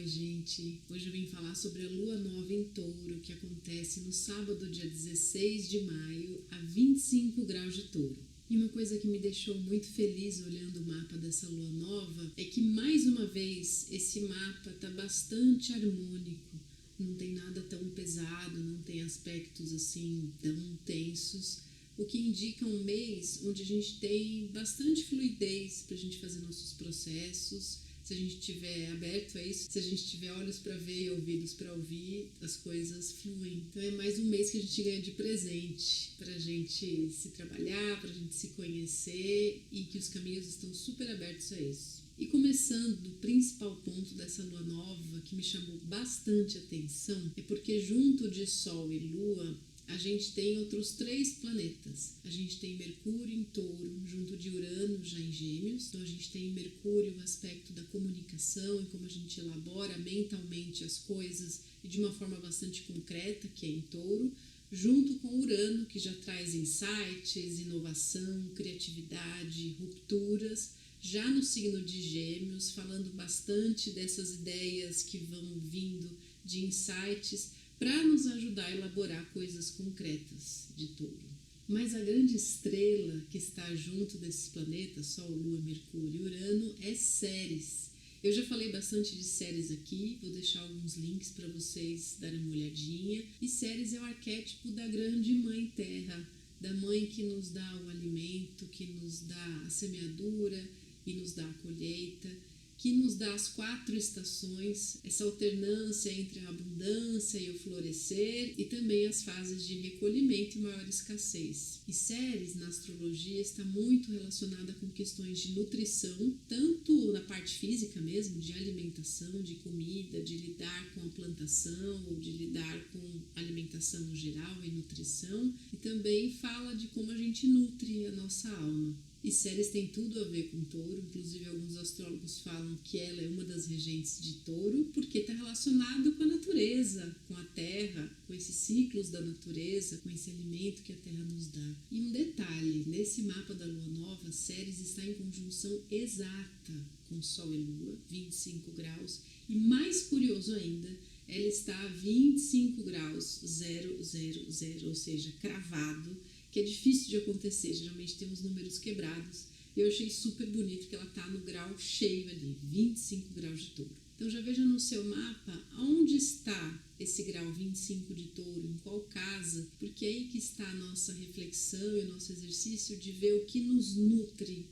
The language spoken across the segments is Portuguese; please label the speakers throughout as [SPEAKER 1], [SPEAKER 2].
[SPEAKER 1] Oi, gente. Hoje eu vim falar sobre a lua nova em Touro, que acontece no sábado, dia 16 de maio, a 25 graus de Touro. E uma coisa que me deixou muito feliz olhando o mapa dessa lua nova é que, mais uma vez, esse mapa está bastante harmônico. Não tem nada tão pesado, não tem aspectos assim tão tensos, o que indica um mês onde a gente tem bastante fluidez para a gente fazer nossos processos. Se a gente estiver aberto a isso, se a gente tiver olhos para ver e ouvidos para ouvir, as coisas fluem. Então é mais um mês que a gente ganha de presente para a gente se trabalhar, para a gente se conhecer, e que os caminhos estão super abertos a isso. E começando do principal ponto dessa lua nova, que me chamou bastante atenção, é porque junto de Sol e Lua, a gente tem outros 3 planetas. A gente tem Mercúrio em Touro, junto de Urano já em Gêmeos. Então a gente tem em Mercúrio o aspecto da comunicação e como a gente elabora mentalmente as coisas e de uma forma bastante concreta, que é em Touro, junto com Urano, que já traz insights, inovação, criatividade, rupturas, já no signo de Gêmeos, falando bastante dessas ideias que vão vindo de insights para nos ajudar a elaborar coisas concretas de Touro. Mas a grande estrela que está junto desses planetas, Sol, Lua, Mercúrio e Urano, é Ceres. Eu já falei bastante de Ceres aqui, vou deixar alguns links para vocês darem uma olhadinha. E Ceres é o arquétipo da grande Mãe Terra, da mãe que nos dá o alimento, que nos dá a semeadura e nos dá a colheita, que nos dá as 4 estações, essa alternância entre a abundância e o florescer, e também as fases de recolhimento e maior escassez. E Ceres, na astrologia, está muito relacionada com questões de nutrição, tanto na parte física mesmo, de alimentação, de comida, de lidar com a plantação, ou de lidar com alimentação no geral e nutrição, e também fala de como a gente nutre a nossa alma. E Ceres tem tudo a ver com Touro, inclusive alguns astrólogos falam que ela é uma das regentes de Touro, porque está relacionado com a natureza, com a terra, com esses ciclos da natureza, com esse alimento que a terra nos dá. E um detalhe, nesse mapa da lua nova, Ceres está em conjunção exata com Sol e Lua, 25 graus, e mais curioso ainda, ela está a 25 graus 000, ou seja, cravado, que é difícil de acontecer, geralmente tem uns números quebrados. Eu achei super bonito que ela está no grau cheio ali, 25 graus de Touro. Então já veja no seu mapa onde está esse grau 25 de Touro, em qual casa, porque é aí que está a nossa reflexão e o nosso exercício de ver o que nos nutre,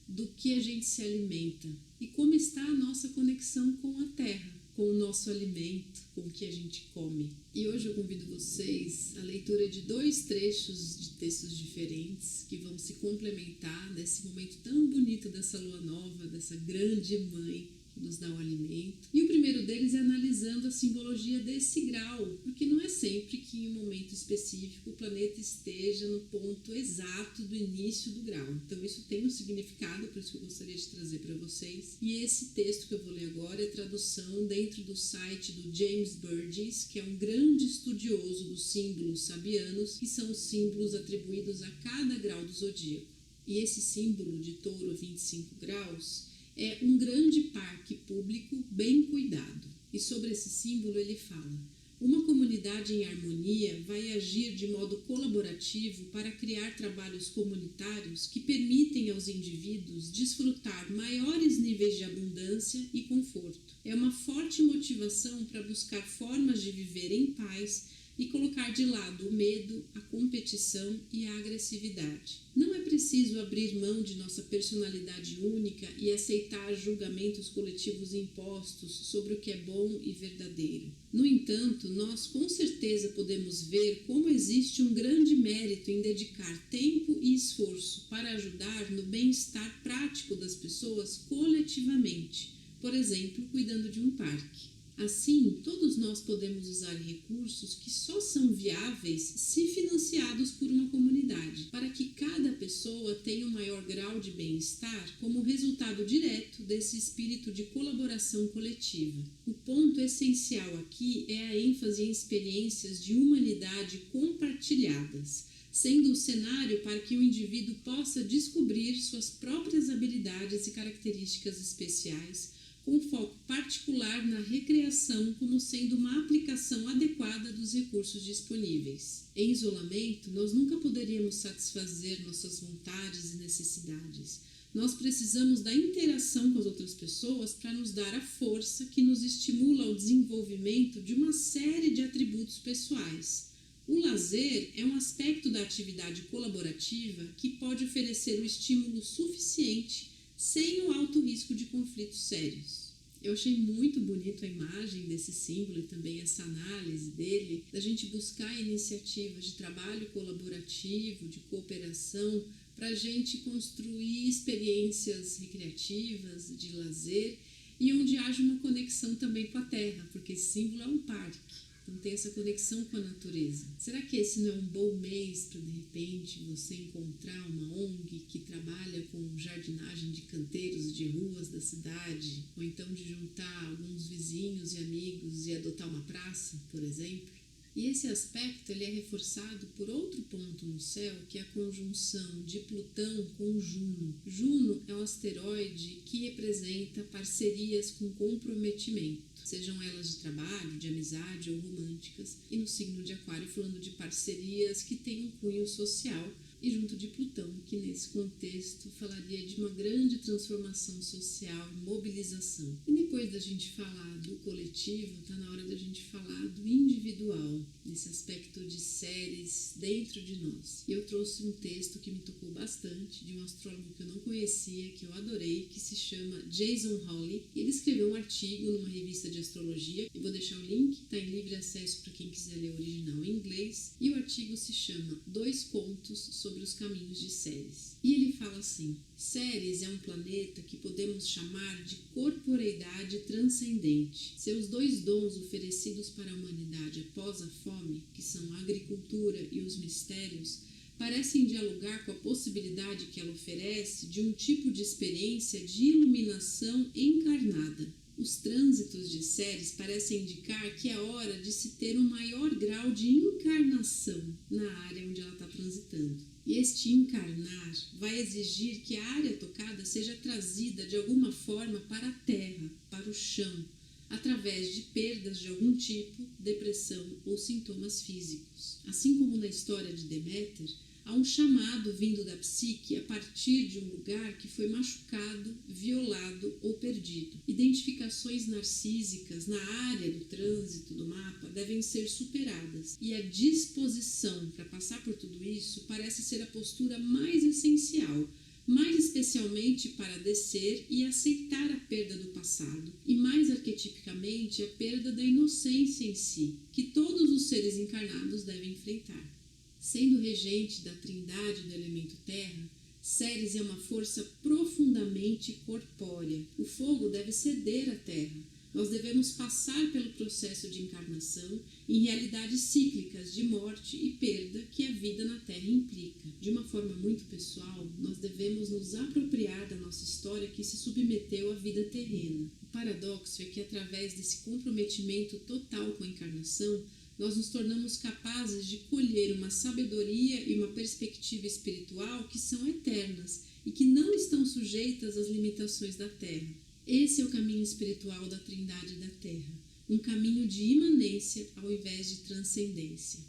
[SPEAKER 1] do que a gente se alimenta e como está a nossa conexão com a terra, com o nosso alimento, com o que a gente come. E hoje eu convido vocês à leitura de 2 trechos de textos diferentes que vão se complementar nesse momento tão bonito dessa lua nova, dessa grande mãe que nos dá o alimento. E o primeiro deles é analisando a simbologia desse grau, porque não é sempre que em um momento específico o planeta esteja no ponto exato do início do grau. Então isso tem um significado, por isso que eu gostaria de trazer para vocês. E esse texto que eu vou ler agora é tradução dentro do site do James Burgess, que é um grande estudioso dos símbolos sabianos, que são os símbolos atribuídos a cada grau do zodíaco. E esse símbolo de Touro 25 graus é um grande parque público bem cuidado. E sobre esse símbolo ele fala: uma comunidade em harmonia vai agir de modo colaborativo para criar trabalhos comunitários que permitem aos indivíduos desfrutar maiores níveis de abundância e conforto. É uma forte motivação para buscar formas de viver em paz e colocar de lado o medo, a competição e a agressividade. Não é preciso abrir mão de nossa personalidade única e aceitar julgamentos coletivos impostos sobre o que é bom e verdadeiro. No entanto, nós com certeza podemos ver como existe um grande mérito em dedicar tempo e esforço para ajudar no bem-estar prático das pessoas coletivamente, por exemplo, cuidando de um parque. Assim, todos nós podemos usar recursos que só são viáveis se financiados por uma comunidade, para que cada pessoa tenha um maior grau de bem-estar como resultado direto desse espírito de colaboração coletiva. O ponto essencial aqui é a ênfase em experiências de humanidade compartilhadas, sendo o cenário para que o indivíduo possa descobrir suas próprias habilidades e características especiais, com foco particular na recreação como sendo uma aplicação adequada dos recursos disponíveis. Em isolamento, nós nunca poderíamos satisfazer nossas vontades e necessidades. Nós precisamos da interação com as outras pessoas para nos dar a força que nos estimula ao desenvolvimento de uma série de atributos pessoais. O lazer é um aspecto da atividade colaborativa que pode oferecer o estímulo suficiente sem o alto risco de conflitos sérios. Eu achei muito bonito a imagem desse símbolo e também essa análise dele, da gente buscar iniciativas de trabalho colaborativo, de cooperação, para a gente construir experiências recreativas, de lazer, e onde haja uma conexão também com a terra, porque esse símbolo é um parque. Então tem essa conexão com a natureza. Será que esse não é um bom mês para, de repente, você encontrar uma ONG que trabalha com jardinagem de canteiros de ruas da cidade? Ou então de juntar alguns vizinhos e amigos e adotar uma praça, por exemplo? E esse aspecto ele é reforçado por outro ponto no céu, que é a conjunção de Plutão com Juno. Juno é um asteroide que representa parcerias com comprometimento, sejam elas de trabalho, de amizade ou românticas, e no signo de Aquário falando de parcerias que têm um cunho social, e junto de Plutão, que nesse contexto falaria de uma grande transformação social, mobilização. E depois da gente falar do coletivo, está na hora da gente falar do individual, nesse aspecto de séries dentro de nós. E eu trouxe um texto que me tocou bastante, de um astrólogo que eu não conhecia, que eu adorei, que se chama Jason Hawley. Ele escreveu um artigo numa revista de astrologia, eu vou deixar o link, está em livre acesso para quem quiser ler o original em inglês, e o artigo se chama 2 contos sobre os caminhos de Ceres. E ele fala assim: Ceres é um planeta que podemos chamar de corporeidade transcendente. Seus 2 dons oferecidos para a humanidade após a fome, que são a agricultura e os mistérios, parecem dialogar com a possibilidade que ela oferece de um tipo de experiência de iluminação encarnada. Os trânsitos de Ceres parecem indicar que é hora de se ter um maior grau de encarnação na área onde ela está transitando. E este encarnar vai exigir que a área tocada seja trazida de alguma forma para a terra, para o chão, através de perdas de algum tipo, depressão ou sintomas físicos. Assim como na história de Deméter, há um chamado vindo da psique a partir de um lugar que foi machucado, violado ou perdido. Identificações narcísicas na área do trânsito do mapa devem ser superadas, e a disposição para passar por tudo isso parece ser a postura mais essencial, mais especialmente para descer e aceitar a perda do passado, e mais arquetipicamente a perda da inocência em si, que todos os seres encarnados devem enfrentar. Sendo regente da trindade do elemento terra, Ceres é uma força profundamente corpórea. O fogo deve ceder à terra. Nós devemos passar pelo processo de encarnação em realidades cíclicas de morte e perda que a vida na terra implica. De uma forma muito pessoal, nós devemos nos apropriar da nossa história que se submeteu à vida terrena. O paradoxo é que, através desse comprometimento total com a encarnação, nós nos tornamos capazes de colher uma sabedoria e uma perspectiva espiritual que são eternas e que não estão sujeitas às limitações da Terra. Esse é o caminho espiritual da Trindade da Terra, um caminho de imanência ao invés de transcendência.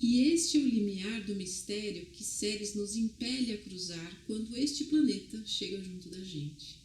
[SPEAKER 1] E este é o limiar do mistério que Ceres nos impele a cruzar quando este planeta chega junto da gente.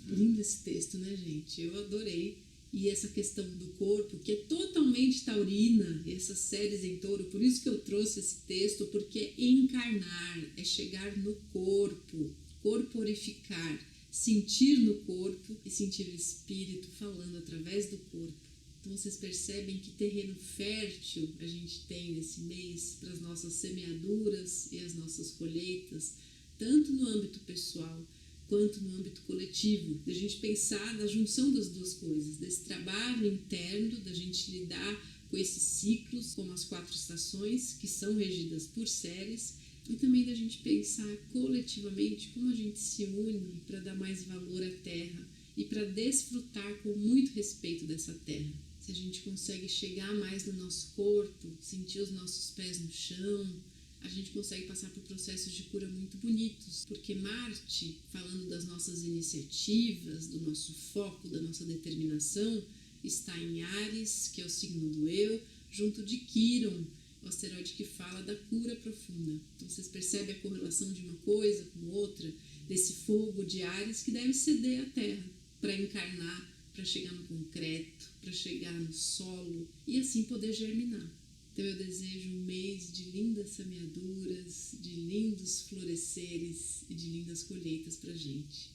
[SPEAKER 1] Lindo esse texto, né, gente? Eu adorei. E essa questão do corpo, que é totalmente taurina, essas séries em touro, por isso que eu trouxe esse texto, porque é encarnar, é chegar no corpo, corporificar, sentir no corpo e sentir o espírito falando através do corpo. Então vocês percebem que terreno fértil a gente tem nesse mês para as nossas semeaduras e as nossas colheitas, tanto no âmbito pessoal quanto no âmbito coletivo, da gente pensar na junção das duas coisas, desse trabalho interno, da gente lidar com esses ciclos, como as 4 estações, que são regidas por Ceres, e também da gente pensar coletivamente como a gente se une para dar mais valor à Terra e para desfrutar com muito respeito dessa Terra. Se a gente consegue chegar mais no nosso corpo, sentir os nossos pés no chão, a gente consegue passar por processos de cura muito bonitos, porque Marte, falando das nossas iniciativas, do nosso foco, da nossa determinação, está em Áries, que é o signo do eu, junto de Quiron, o asteroide que fala da cura profunda. Então vocês percebem a correlação de uma coisa com outra, desse fogo de Áries que deve ceder à Terra para encarnar, para chegar no concreto, para chegar no solo e assim poder germinar. Então eu desejo um mês de lindas semeaduras, de lindos floresceres e de lindas colheitas pra gente.